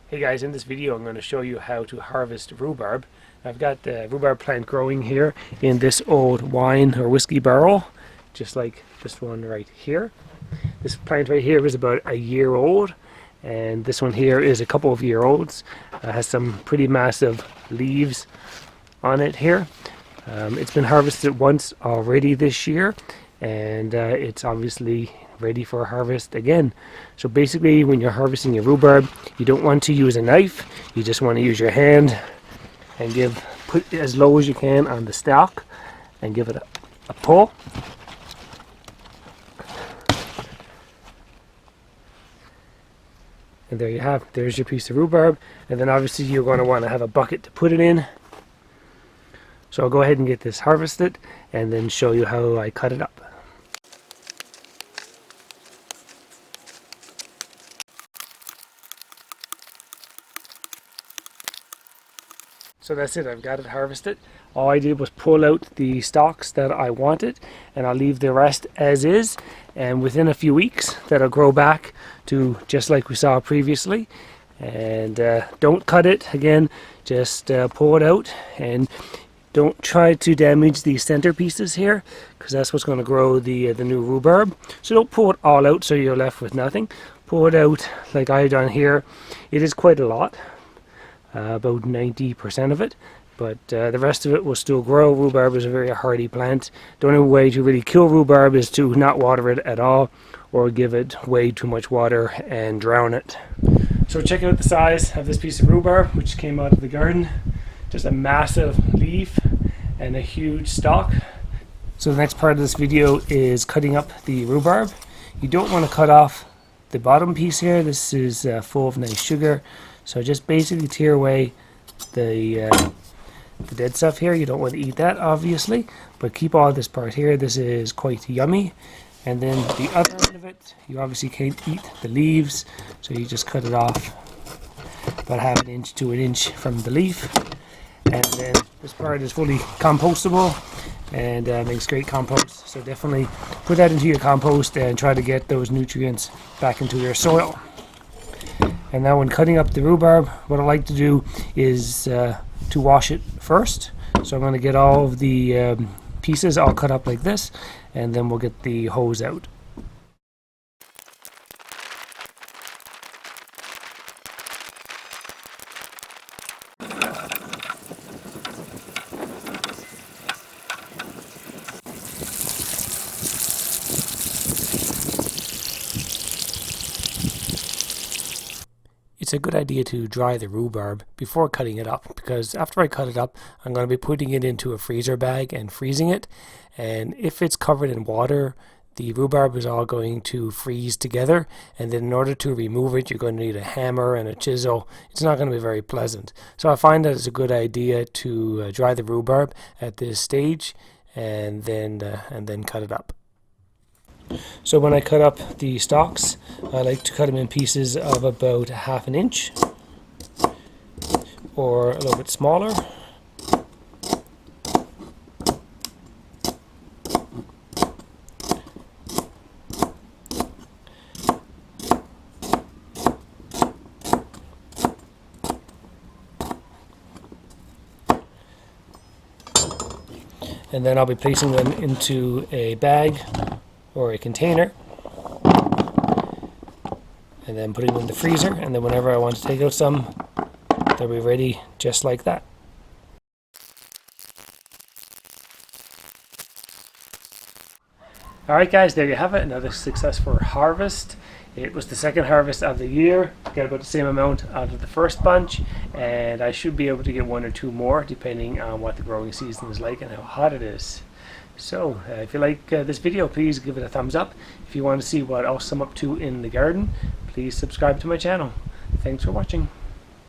Hey guys, in this video I'm going to show you how to harvest rhubarb. I've got the rhubarb plant growing here in this old wine or whiskey barrel, just like this one right here. This plant right here is about a year old, and this one here is a couple of year olds. Has some pretty massive leaves on it here. It's been harvested once already this year, and it's obviously ready for harvest again. So basically, when you're harvesting your rhubarb, you don't want to use a knife. You just want to use your hand and put it as low as you can on the stalk and give it a pull. And there you have, there's your piece of rhubarb. And then obviously you're going to want to have a bucket to put it in. So I'll go ahead and get this harvested and then show you how I cut it up. So that's it, I've got it harvested. All I did was pull out the stalks that I wanted, and I'll leave the rest as is, and within a few weeks that'll grow back to just like we saw previously. And don't cut it again, just pull it out, and don't try to damage the center pieces here, because that's what's going to grow the new rhubarb. So don't pull it all out so you're left with nothing. Pull it out like I've done here. It is quite a lot. About 90% of it, but the rest of it will still grow. Rhubarb is a very hardy plant. The only way to really kill rhubarb is to not water it at all, or give it way too much water and drown it. So check out the size of this piece of rhubarb, which came out of the garden. Just a massive leaf and a huge stalk. So the next part of this video is cutting up the rhubarb. You don't want to cut off the bottom piece here. This is full of nice sugar. So just basically tear away the dead stuff here. You don't want to eat that, obviously, but keep all this part here. This is quite yummy. And then the other end of it, you obviously can't eat the leaves, so you just cut it off about half an inch to an inch from the leaf. And then this part is fully compostable and makes great compost. So definitely put that into your compost and try to get those nutrients back into your soil. And now when cutting up the rhubarb, what I like to do is to wash it first. So I'm going to get all of the pieces all cut up like this, and then we'll get the hose out. It's a good idea to dry the rhubarb before cutting it up, because after I cut it up, I'm going to be putting it into a freezer bag and freezing it. And if it's covered in water, the rhubarb is all going to freeze together, and then in order to remove it, you're going to need a hammer and a chisel. It's not going to be very pleasant. So I find that it's a good idea to dry the rhubarb at this stage and then cut it up. So when I cut up the stalks, I like to cut them in pieces of about half an inch or a little bit smaller. And then I'll be placing them into a bag or a container, and then putting them in the freezer, and then whenever I want to take out some, they'll be ready just like that. Alright guys, there you have it, another successful harvest. It was the second harvest of the year. Got about the same amount out of the first bunch, and I should be able to get one or two more depending on what the growing season is like and how hot it is. So if you like this video, please give it a thumbs up. If you want to see what else I'm up to in the garden, please subscribe to my channel. Thanks for watching.